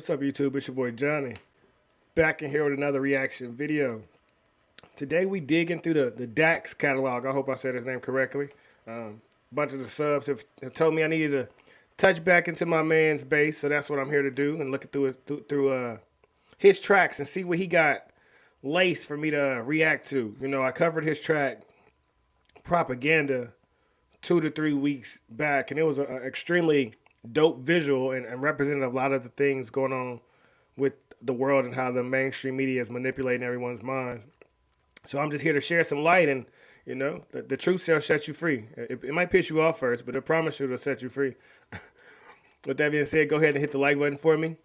What's up, YouTube? It's your boy Johnny, back in here with another reaction video. Today we digging through the Dax catalog. I hope I said his name correctly. A bunch of the subs have told me I needed to touch back into my man's base, so that's what I'm here to do, and look through his tracks and see what he got laced for me to react to. You know, I covered his track Propaganda 2 to 3 weeks back, and it was an extremely dope visual and represented a lot of the things going on with the world and how the mainstream media is manipulating everyone's minds. So I'm just here to share some light, and you know, the truth shall set you free. It might piss you off first, but I promise you it'll set you free. With that being said, go ahead and hit the like button for me.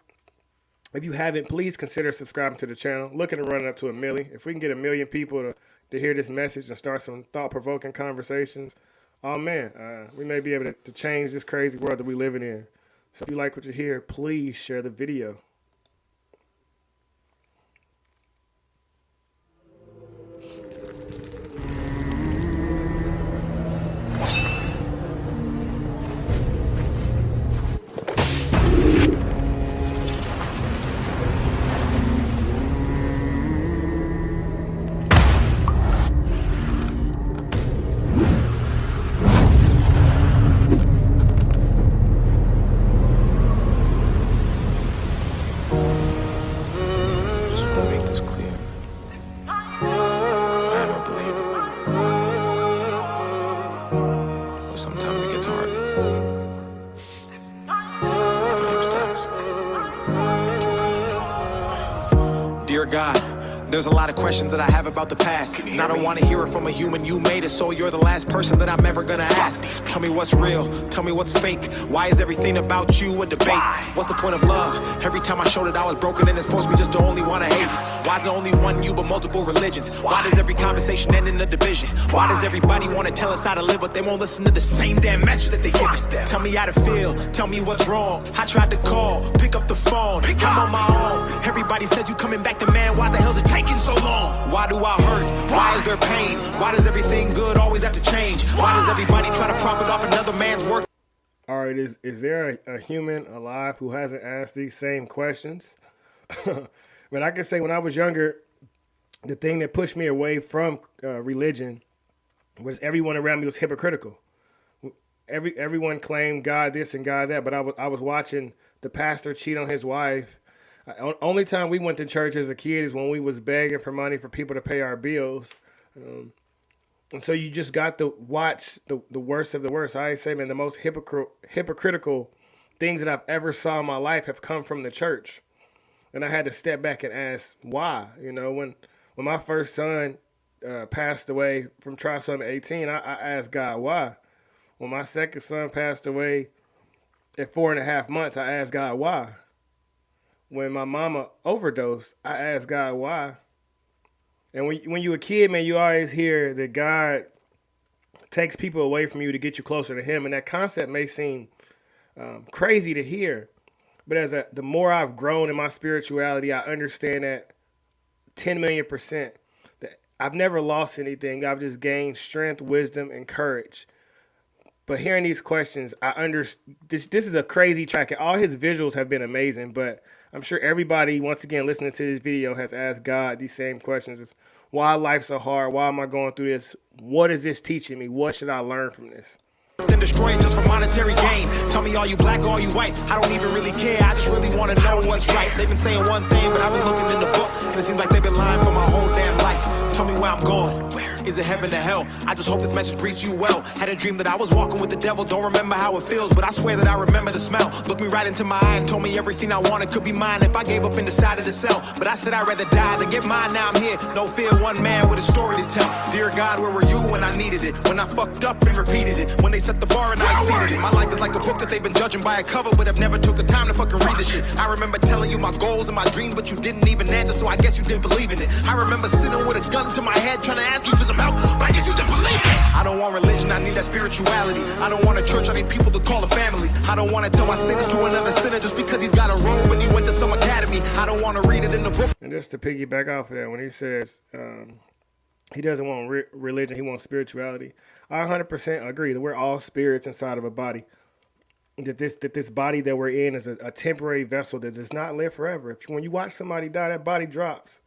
If you haven't, please consider subscribing to the channel. Looking to run it up to 1 million. If we can get 1 million people to hear this message and start some thought-provoking conversations, oh man, we may be able to change this crazy world that we living in. So if you like what you hear, please share the video. Sometimes it gets hard. My name's Dax. Dear God, there's a lot of questions that I have about the past, and I don't want to hear it from a human. You made it, so you're the last person that I'm ever gonna ask. Tell me what's real, tell me what's fake. Why is everything about you a debate? What's the point of love? Every time I showed it I was broken, and it's forced me just to only want to hate. Why is it only one you but multiple religions? Why does every conversation end in a division? Why does everybody want to tell us how to live, but they won't listen to the same damn message that they give? Tell me how to feel, tell me what's wrong. I tried to call, pick up the phone, I'm on my own. Everybody said you coming back to man, why the hell's it taking so long? Why do I hurt? Why is there pain? Why does everything good always have to change? Why does everybody try to profit off another man's work? All right, is there a human alive who hasn't asked these same questions? But I can say when I was younger, the thing that pushed me away from religion was everyone around me was hypocritical. Everyone claimed God this and God that, but I was watching the pastor cheat on his wife. Only time we went to church as a kid is when we was begging for money for people to pay our bills. And so you just got to watch the worst of the worst. I say, man, the most hypocritical things that I've ever saw in my life have come from the church. And I had to step back and ask why. You know, when my first son passed away from trisomy 18, I asked God why. When my second son passed away at 4.5 months, I asked God why. When my mama overdosed, I asked God why. And when you're a kid, man, you always hear that God takes people away from you to get you closer to him. And that concept may seem crazy to hear. But the more I've grown in my spirituality, I understand that 10 million %. That I've never lost anything. I've just gained strength, wisdom, and courage. But hearing these questions, I understand this is a crazy track. All his visuals have been amazing, but I'm sure everybody, once again, listening to this video has asked God these same questions. Is why life's so hard? Why am I going through this? What is this teaching me? What should I learn from this? Then destroy it just for monetary gain. Tell me, are you black or are you white? I don't even really care, I just really want to know what's right. They've been saying one thing, but I've been looking in the book, and it seems like they've been lying for my whole damn life. Tell me where I'm going. Is it heaven or hell? I just hope this message greets you well. Had a dream that I was walking with the devil. Don't remember how it feels, but I swear that I remember the smell. Looked me right into my eye and told me everything I wanted could be mine if I gave up and decided to sell. But I said I'd rather die than get mine. Now I'm here, no fear, one man with a story to tell. Dear God, where were you when I needed it? When I fucked up and repeated it? When they set the bar and I exceeded it? My life is like a book that they've been judging by a cover, but I've never took the time to fucking read the shit. I remember telling you my goals and my dreams, but you didn't even answer, so I guess you didn't believe in it. I remember sitting with a gun to my head trying to ask you for some help, but I guess you didn't believe it. I don't want religion, I need that spirituality. I don't want a church, I need people to call a family. I don't want to tell my sins to another sinner just because he's got a robe and he went to some academy. I don't want to read it in the book. And just to piggyback off of that, when he says he doesn't want religion, he wants spirituality, I 100% agree that we're all spirits inside of a body. that this body that we're in is a temporary vessel that does not live forever. When you watch somebody die, that body drops.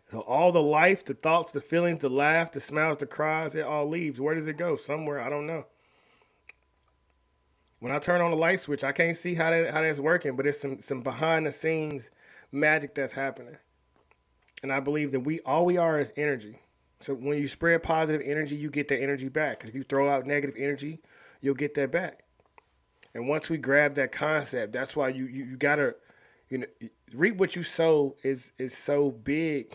So all the life, the thoughts, the feelings, the laugh, the smiles, the cries, it all leaves. Where does it go? Somewhere, I don't know. When I turn on the light switch, I can't see how that's working, but it's some behind the scenes magic that's happening. And I believe that all we are is energy. So when you spread positive energy, you get that energy back. If you throw out negative energy, you'll get that back. And once we grab that concept, that's why you gotta, reap what you sow is so big.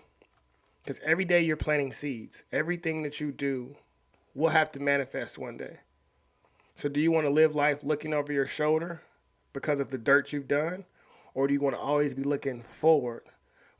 Because every day you're planting seeds. Everything that you do will have to manifest one day. So do you want to live life looking over your shoulder because of the dirt you've done? Or do you want to always be looking forward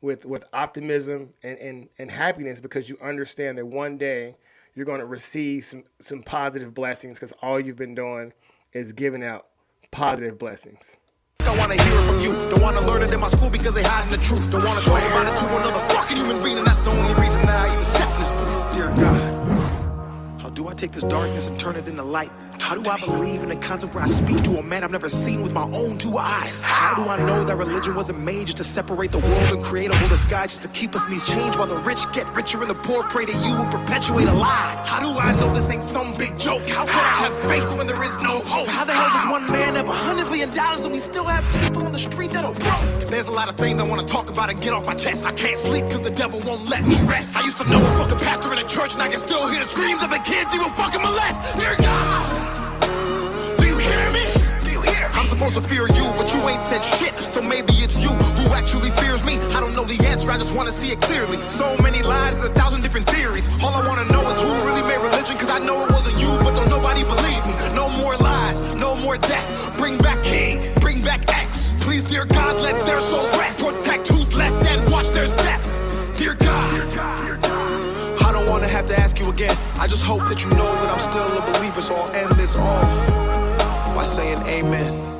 with optimism and happiness because you understand that one day you're going to receive some positive blessings because all you've been doing is giving out positive blessings. I want to hear it from you. Don't want to learn it in my school because they hiding the truth. Don't want to talk about it to another fucking human being, and that's the only reason that I even step in this booth. Dear God, how do I take this darkness and turn it into light? How do I believe in a concept where I speak to a man I've never seen with my own two eyes? How do I know that religion wasn't made just to separate the world and create a whole disguise just to keep us in these chains while the rich get richer and the poor pray to you and perpetuate a lie? How do I know this ain't some big joke? How could I have faith when there is no hope? How the hell does one man have $100 billion and we still have people on the street that are broke? There's a lot of things I want to talk about and get off my chest. I can't sleep because the devil won't let me rest. I used to know a fucking pastor in a church and I can still hear the screams of the kids he will fucking molest. Dear God! I'm supposed to fear you, but you ain't said shit, so maybe it's you who actually fears me. I don't know the answer, I just want to see it clearly. So many lies, 1,000 different theories. All I want to know is who really made religion, cause I know it wasn't you, but don't nobody believe me. No more lies, no more death. Bring back King, bring back X. Please, dear God, let their souls rest. Protect who's left and watch their steps. Dear God, I don't want to have to ask you again. I just hope that you know that I'm still a believer, so I'll end this all by saying amen.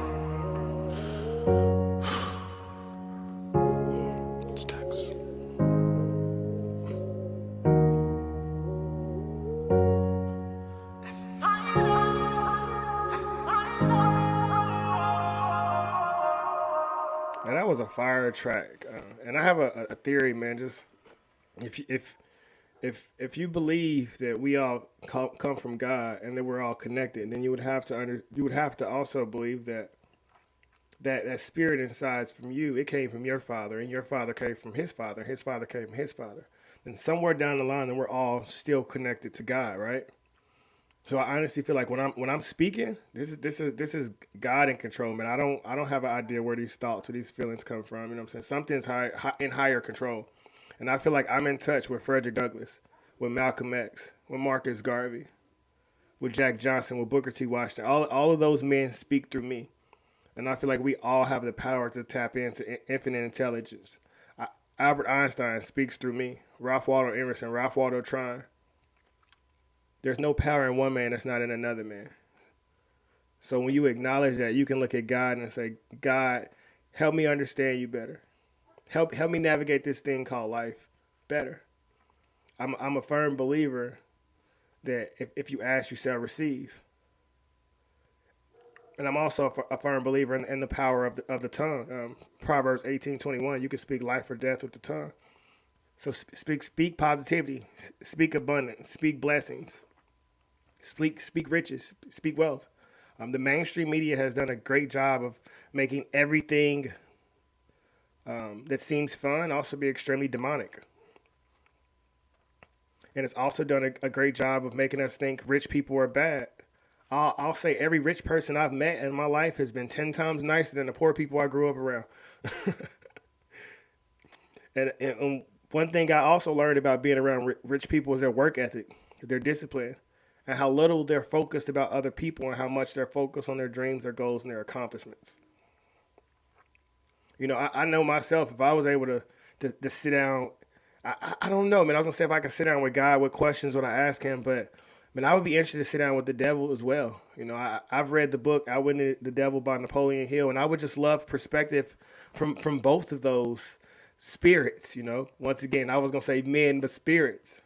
And that was a fire track, and I have a theory, man. Just if you believe that we all come from God and that we're all connected, then you would have to also believe that spirit inside is from you. It came from your father, and your father came from his father, and his father came from his father. And somewhere down the line, then we're all still connected to God, right? So I honestly feel like when I'm speaking, this is God in control, man. I don't have an idea where these thoughts or these feelings come from. You know what I'm saying? Something's in higher control, and I feel like I'm in touch with Frederick Douglass, with Malcolm X, with Marcus Garvey, with Jack Johnson, with Booker T. Washington. All of those men speak through me, and I feel like we all have the power to tap into infinite intelligence. Albert Einstein speaks through me. Ralph Waldo Emerson, Ralph Waldo Trine. There's no power in one man that's not in another man. So when you acknowledge that, you can look at God and say, God, help me understand you better. Help me navigate this thing called life better. I'm a firm believer that if you ask, you shall receive. And I'm also a firm believer in the power of the tongue. Proverbs 18:21, you can speak life or death with the tongue. So speak positivity, speak abundance, speak blessings. Speak riches, speak wealth. The mainstream media has done a great job of making everything that seems fun also be extremely demonic. And it's also done a great job of making us think rich people are bad. I'll say every rich person I've met in my life has been 10 times nicer than the poor people I grew up around. and one thing I also learned about being around rich people is their work ethic, their discipline, and how little they're focused about other people and how much they're focused on their dreams, their goals, and their accomplishments. You know, I know myself, if I was able to sit down, I don't know, man. I was going to say if I could sit down with God, what questions would I ask him? But, man, I would be interested to sit down with the devil as well. You know, I've read the book, Outwitting the Devil by Napoleon Hill, and I would just love perspective from both of those spirits, you know. Once again, I was going to say men, but spirits.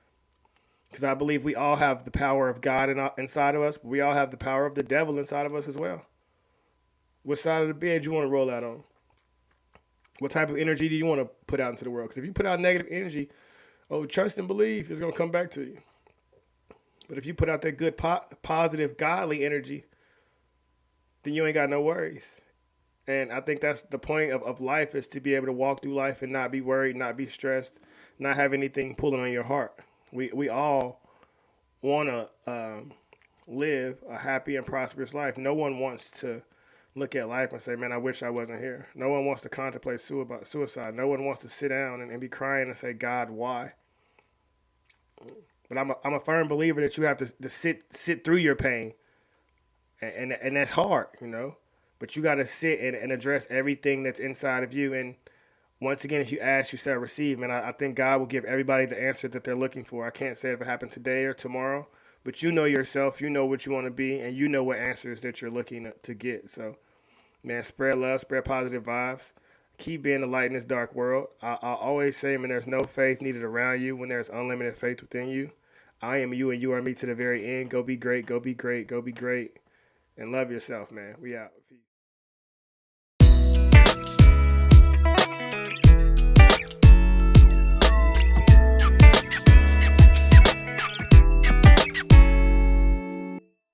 Because I believe we all have the power of God inside of us, but we all have the power of the devil inside of us as well. What side of the bed you want to roll out on? What type of energy do you want to put out into the world? Because if you put out negative energy, trust and believe it's going to come back to you. But if you put out that good, positive, godly energy, then you ain't got no worries. And I think that's the point of life, is to be able to walk through life and not be worried, not be stressed, not have anything pulling on your heart. We all want to live a happy and prosperous life. No one wants to look at life and say, man, I wish I wasn't here. No one wants to contemplate suicide. No one wants to sit down and be crying and say, God, why? But I'm a firm believer that you have to sit through your pain. And that's hard, But you got to sit and address everything that's inside of you. And once again, if you ask, you shall receive. Man, I think God will give everybody the answer that they're looking for. I can't say if it happened today or tomorrow, but you know yourself, you know what you want to be, and you know what answers that you're looking to get. So, man, spread love, spread positive vibes. Keep being the light in this dark world. I always say, man, there's no faith needed around you when there's unlimited faith within you. I am you and you are me to the very end. Go be great, go be great, go be great. And love yourself, man. We out. Peace.